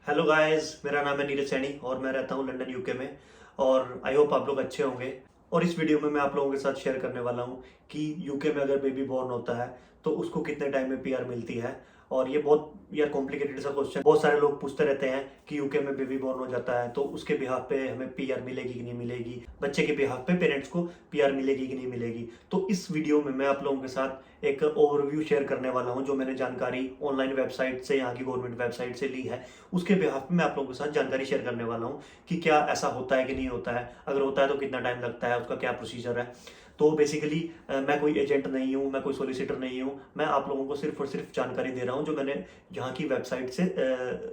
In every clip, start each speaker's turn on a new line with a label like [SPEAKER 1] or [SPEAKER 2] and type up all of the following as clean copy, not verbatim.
[SPEAKER 1] Hello guys, मेरा नाम है नीरज सैनी और मैं रहता हूँ लंदन यूके में। और आई होप आप लोग अच्छे होंगे। और इस वीडियो में मैं आप लोगों के साथ शेयर करने वाला हूँ कि यूके में अगर बेबी बॉर्न होता है तो उसको कितने टाइम में पीआर मिलती है। और ये बहुत यार कॉम्प्लिकेटेड सा क्वेश्चन, बहुत सारे लोग पूछते रहते हैं कि यूके में बेबी बॉर्न हो जाता है तो उसके बिहाफ पे हमें पीआर मिलेगी कि नहीं मिलेगी, बच्चे के बिहाफ पे पेरेंट्स को पीआर मिलेगी कि नहीं मिलेगी। तो इस वीडियो में मैं आप लोगों के साथ एक ओवरव्यू शेयर करने वाला हूं जो मैंने जानकारी ऑनलाइन वेबसाइट से, यहाँ की गवर्नमेंट वेबसाइट से ली है। उसके बिहाफ में मैं आप लोगों के साथ जानकारी शेयर करने वाला हूँ कि क्या ऐसा होता है कि नहीं होता है, अगर होता है तो कितना टाइम लगता है, उसका क्या प्रोसीजर है। तो बेसिकली मैं कोई एजेंट नहीं हूँ, मैं कोई सोलिसिटर नहीं हूँ, मैं आप लोगों को सिर्फ और सिर्फ जानकारी दे रहा हूँ जो मैंने यहाँ की वेबसाइट से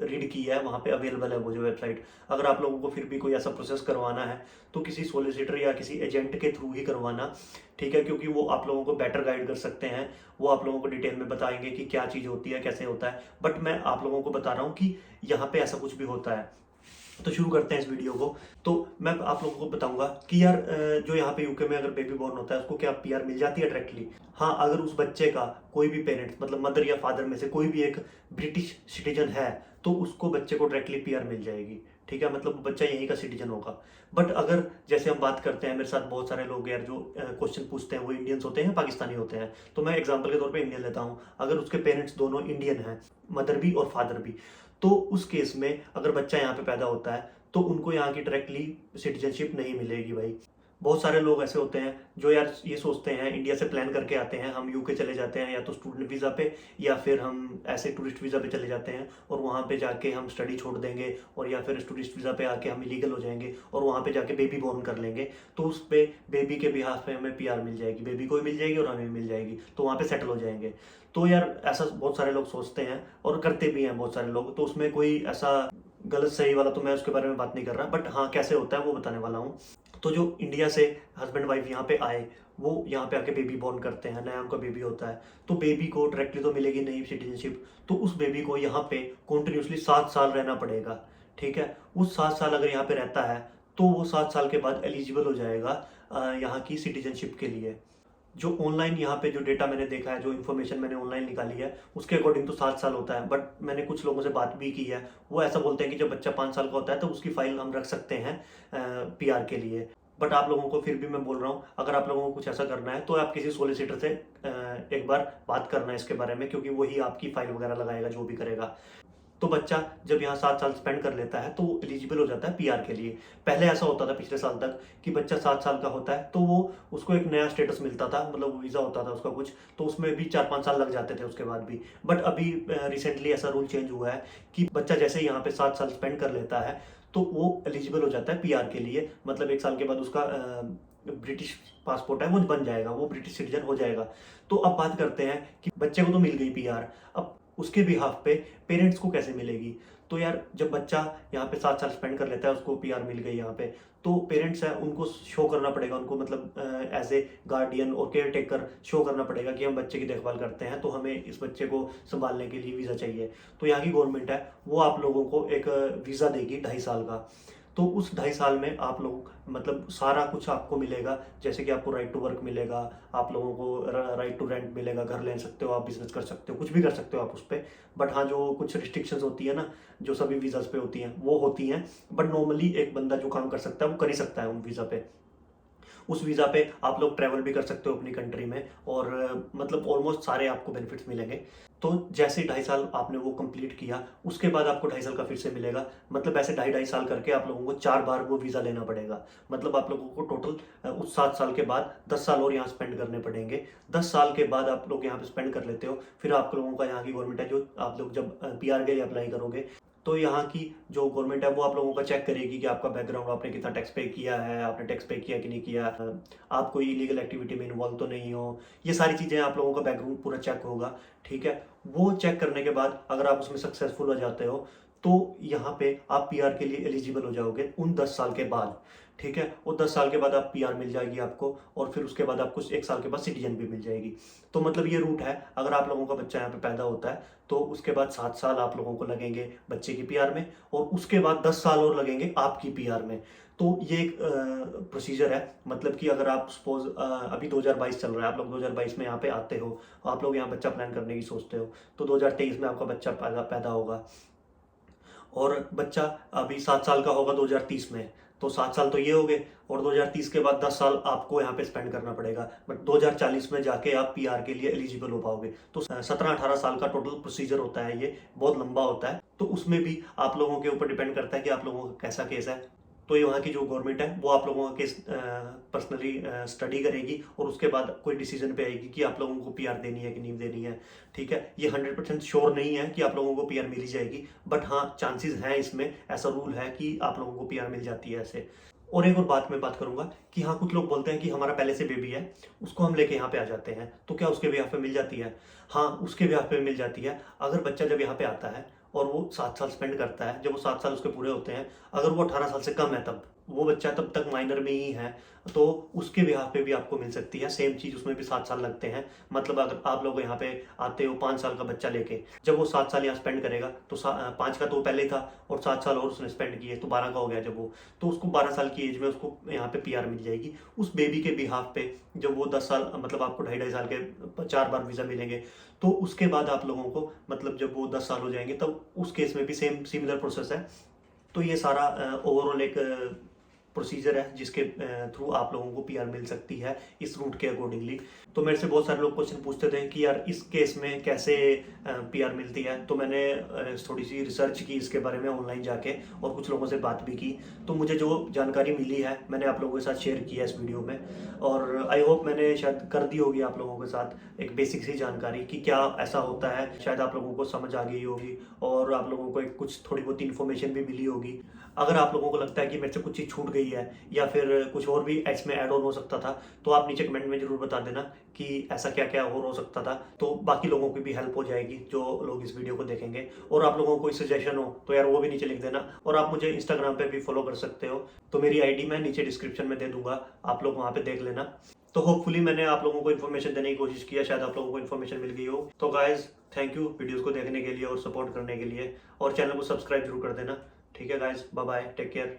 [SPEAKER 1] रीड की है, वहाँ पे अवेलेबल है वो जो वेबसाइट। अगर आप लोगों को फिर भी कोई ऐसा प्रोसेस करवाना है तो किसी सोलिसिटर या किसी एजेंट के थ्रू ही करवाना, ठीक है, क्योंकि वो आप लोगों को बेटर गाइड कर सकते हैं। वो आप लोगों को डिटेल में बताएंगे कि क्या चीज़ होती है, कैसे होता है। बट मैं आप लोगों को बता रहा हूँ कि यहाँ पे ऐसा कुछ भी होता है। तो शुरू करते हैं इस वीडियो को। तो मैं आप लोगों को बताऊंगा कि यार जो यहाँ पे यूके में अगर बेबी बॉर्न होता है उसको क्या पीआर मिल जाती है डायरेक्टली। हाँ, अगर उस बच्चे का कोई भी पेरेंट्स, मतलब मदर या फादर में से कोई भी एक ब्रिटिश सिटीजन है तो उसको बच्चे को डायरेक्टली पीआर मिल जाएगी। ठीक है, मतलब बच्चा यहीं का सिटीजन होगा। बट अगर जैसे हम बात करते हैं, मेरे साथ बहुत सारे लोग यार जो क्वेश्चन पूछते हैं वो इंडियंस होते हैं, पाकिस्तानी होते हैं। तो मैं एग्जांपल के तौर पे इंडियन लेता हूँ। अगर उसके पेरेंट्स दोनों इंडियन हैं, मदर भी और फादर भी, तो उस केस में अगर बच्चा यहाँ पे पैदा होता है तो उनको यहाँ की डायरेक्टली सिटीजनशिप नहीं मिलेगी भाई। बहुत सारे लोग ऐसे होते हैं जो यार ये सोचते हैं, इंडिया से प्लान करके आते हैं, हम यूके चले जाते हैं या तो स्टूडेंट वीज़ा पे या फिर हम ऐसे टूरिस्ट वीज़ा पे चले जाते हैं और वहाँ पे जाके हम स्टडी छोड़ देंगे, और या फिर टूरिस्ट वीज़ा पे आके हम इलीगल हो जाएंगे और वहाँ पे जाके बेबी बॉर्न कर लेंगे। तो उस पे बेबी के बिहाफ पे हमें पीआर मिल जाएगी, बेबी को भी मिल जाएगी और हमें भी मिल जाएगी, तो वहाँ पे सेटल हो जाएंगे। तो यार ऐसा बहुत सारे लोग सोचते हैं और करते भी हैं बहुत सारे लोग। तो उसमें कोई ऐसा गलत सही वाला तो मैं उसके बारे में बात नहीं कर रहा, बट हाँ कैसे होता है वो बताने वाला हूँ। तो जो इंडिया से हस्बैंड वाइफ यहाँ पे आए, वो यहाँ पे आके बेबी बॉर्न करते हैं, नया उनका बेबी होता है, तो बेबी को डायरेक्टली तो मिलेगी नहीं सिटीजनशिप। तो उस बेबी को यहाँ पे कॉन्टिन्यूसली 7 साल रहना पड़ेगा। ठीक है, उस 7 साल अगर यहाँ पे रहता है तो वो 7 साल के बाद एलिजिबल हो जाएगा यहाँ की सिटीजनशिप के लिए। जो ऑनलाइन यहाँ पे जो डेटा मैंने देखा है, जो इन्फॉर्मेशन मैंने ऑनलाइन निकाली है, उसके अकॉर्डिंग तो 7 साल होता है। बट मैंने कुछ लोगों से बात भी की है, वो ऐसा बोलते हैं कि जब बच्चा 5 साल का होता है तो उसकी फाइल हम रख सकते हैं पीआर के लिए। बट आप लोगों को फिर भी मैं बोल रहा हूँ, अगर आप लोगों को कुछ ऐसा करना है तो आप किसी सोलिसिटर से एक बार बात करना है इसके बारे में, क्योंकि वही आपकी फाइल वगैरह लगाएगा जो भी करेगा। तो बच्चा जब यहाँ 7 साल स्पेंड कर लेता है तो वो एलिजिबल हो जाता है पीआर के लिए। पहले ऐसा होता था पिछले साल तक कि बच्चा 7 साल का होता है तो वो उसको एक नया स्टेटस मिलता था, मतलब वीज़ा होता था उसका कुछ, तो उसमें भी 4-5 साल लग जाते थे उसके बाद भी। बट अभी रिसेंटली ऐसा रूल चेंज हुआ है कि बच्चा जैसे ही यहाँ पे 7 साल स्पेंड कर लेता है तो वो एलिजिबल हो जाता है पीआर के लिए। मतलब 1 साल के बाद उसका ब्रिटिश पासपोर्ट है वो बन जाएगा, वो ब्रिटिश सिटीजन हो जाएगा। तो अब बात करते हैं कि बच्चे को तो मिल गई पीआर, अब उसके बिहाफ पे पेरेंट्स को कैसे मिलेगी। तो यार जब बच्चा यहाँ पे 7 साल स्पेंड कर लेता है, उसको पीआर मिल गई यहाँ पे, तो पेरेंट्स है उनको शो करना पड़ेगा, उनको मतलब एज ए गार्डियन और केयर टेकर शो करना पड़ेगा कि हम बच्चे की देखभाल करते हैं, तो हमें इस बच्चे को संभालने के लिए वीज़ा चाहिए। तो यहाँ की गवर्नमेंट है वो आप लोगों को एक वीज़ा देगी 2.5 साल का। तो उस 2.5 साल में आप लोग मतलब सारा कुछ आपको मिलेगा, जैसे कि आपको राइट टू वर्क मिलेगा, आप लोगों को राइट टू रेंट मिलेगा, घर ले सकते हो, आप बिजनेस कर सकते हो, कुछ भी कर सकते हो आप उस पर। बट हाँ, जो कुछ रिस्ट्रिक्शंस होती है ना, जो सभी वीज़ाज पे होती हैं वो होती हैं। बट नॉर्मली एक बंदा जो काम कर सकता है वो कर ही सकता है उन वीज़ा पे। उस वीज़ा पे आप लोग ट्रैवल भी कर सकते हो अपनी कंट्री में, और मतलब ऑलमोस्ट सारे आपको बेनिफिट्स मिलेंगे। तो जैसे 2.5 साल आपने वो कंप्लीट किया, उसके बाद आपको 2.5 साल का फिर से मिलेगा। मतलब ऐसे 2.5 2.5 साल करके आप लोगों को 4 बार वो वीज़ा लेना पड़ेगा। मतलब आप लोगों को टोटल उस 7 साल के बाद 10 साल और यहाँ स्पेंड करने पड़ेंगे। 10 साल के बाद आप लोग यहाँ पे स्पेंड कर लेते हो, फिर आप लोगों का यहाँ की गवर्नमेंट है जो आप लोग जब पीआर के लिए अप्लाई करोगे तो यहाँ की जो गवर्नमेंट है वो आप लोगों का चेक करेगी कि आपका बैकग्राउंड, आपने कितना टैक्स पे किया है, आपने टैक्स पे किया कि नहीं किया, आप कोई इलीगल एक्टिविटी में इन्वॉल्व तो नहीं हो। ये सारी चीज़ें आप लोगों का बैकग्राउंड पूरा चेक होगा। ठीक है, वो चेक करने के बाद अगर आप उसमें सक्सेसफुल हो जाते हो तो यहाँ पे आप पीआर के लिए एलिजिबल हो जाओगे उन 10 साल के बाद। ठीक है, वो 10 साल के बाद आप पीआर मिल जाएगी आपको, और फिर उसके बाद आपको 1 साल के बाद सिटीजन भी मिल जाएगी। तो मतलब ये रूट है, अगर आप लोगों का बच्चा यहाँ पे पैदा होता है तो उसके बाद 7 साल आप लोगों को लगेंगे बच्चे की पीआर में, और उसके बाद 10 साल और लगेंगे आपकी पीआर में। तो ये एक प्रोसीजर है। मतलब कि अगर आप सपोज अभी 2022 चल रहा है, आप लोग 2022 में यहाँ पे आते हो, आप लोग यहाँ बच्चा प्लान करने की सोचते हो, तो 2023 में आपका बच्चा पैदा पैदा होगा। और बच्चा अभी 7 साल का होगा 2030 में, तो 7 साल तो ये हो गए, और 2030 के बाद 10 साल आपको यहाँ पे स्पेंड करना पड़ेगा, बट 2040 में जाके आप पीआर के लिए एलिजिबल हो पाओगे। तो 17-18 साल का टोटल प्रोसीजर होता है, ये बहुत लंबा होता है। तो उसमें भी आप लोगों के ऊपर डिपेंड करता है कि आप लोगों का कैसा केस है। तो ये वहाँ की जो गवर्नमेंट है वो आप लोगों का केस पर्सनली स्टडी करेगी, और उसके बाद कोई डिसीजन पे आएगी कि आप लोगों को पीआर देनी है कि नहीं देनी है। ठीक है, ये 100% श्योर नहीं है कि आप लोगों को पीआर मिल जाएगी, बट हाँ चांसेस हैं इसमें, ऐसा रूल है कि आप लोगों को पीआर मिल जाती है ऐसे। और एक और बात मैं बात करूंगा कि हाँ, कुछ लोग बोलते हैं कि हमारा पहले से बेबी है, उसको हम लेके यहाँ पे आ जाते हैं, तो क्या उसके ब्याह पे मिल जाती है? हाँ, उसके ब्याह पे मिल जाती है। अगर बच्चा जब यहाँ पे आता है और वो 7 साल स्पेंड करता है, जब वो 7 साल उसके पूरे होते हैं, अगर वो 18 साल से कम है, तब वो बच्चा तब तक माइनर में ही है, तो उसके ब्याह पे भी आपको मिल सकती है सेम चीज़। उसमें भी 7 साल लगते हैं। मतलब अगर आप लोग यहाँ पे आते हो 5 साल का बच्चा लेके, जब वो 7 साल यहाँ स्पेंड करेगा, तो 5 का तो वो पहले ही था, और 7 साल और उसने स्पेंड किए, तो 12 का हो गया जब वो, तो उसको 12 साल की एज में उसको यहाँ पे पीआर मिल जाएगी उस बेबी के बिहाफ पे। जब वो 10 साल, मतलब आपको 2.5-2.5 साल के 4 बार वीज़ा मिलेंगे, तो उसके बाद आप लोगों को, मतलब जब वो 10 साल हो जाएंगे, तब उस केस में भी सेम सिमिलर प्रोसेस है। तो ये सारा ओवरऑल एक प्रोसीजर है जिसके थ्रू आप लोगों को पीआर मिल सकती है इस रूट के अकॉर्डिंगली। तो मेरे से बहुत सारे लोग क्वेश्चन पूछते थे कि यार इस केस में कैसे पीआर मिलती है, तो मैंने थोड़ी सी रिसर्च की इसके बारे में ऑनलाइन जाके, और कुछ लोगों से बात भी की। तो मुझे जो जानकारी मिली है मैंने आप लोगों के साथ शेयर किया इस वीडियो में, और आई होप मैंने शायद कर दी होगी आप लोगों के साथ एक बेसिक सी जानकारी कि क्या ऐसा होता है। शायद आप लोगों को समझ आ गई होगी, और आप लोगों को एक कुछ थोड़ी बहुत इन्फॉर्मेशन भी मिली होगी। अगर आप लोगों को लगता है कि मेरे से कुछ चीज़ छूट गई है, या फिर कुछ और भी इसमें ऐड ऑन हो सकता था, तो आप नीचे कमेंट में जरूर बता देना कि ऐसा क्या क्या और हो सकता था, तो बाकी लोगों की भी हेल्प हो जाएगी जो लोग इस वीडियो को देखेंगे। और आप लोगों को कोई सजेशन हो तो यार वो भी नीचे लिख देना, और आप मुझे इंस्टाग्राम पे भी फॉलो कर सकते हो, तो मेरी आईडी मैं नीचे डिस्क्रिप्शन में दे दूंगा, आप लोग वहाँ पे देख लेना। तो होपफुली मैंने आप लोगों को इन्फॉर्मेशन देने की कोशिश किया, शायद आप लोगों को इन्फॉर्मेशन मिल गई हो। तो गाइज थैंक यू वीडियोस को देखने के लिए और सपोर्ट करने के लिए, और चैनल को सब्सक्राइब जरूर कर देना। ठीक है guys, bye bye, take care.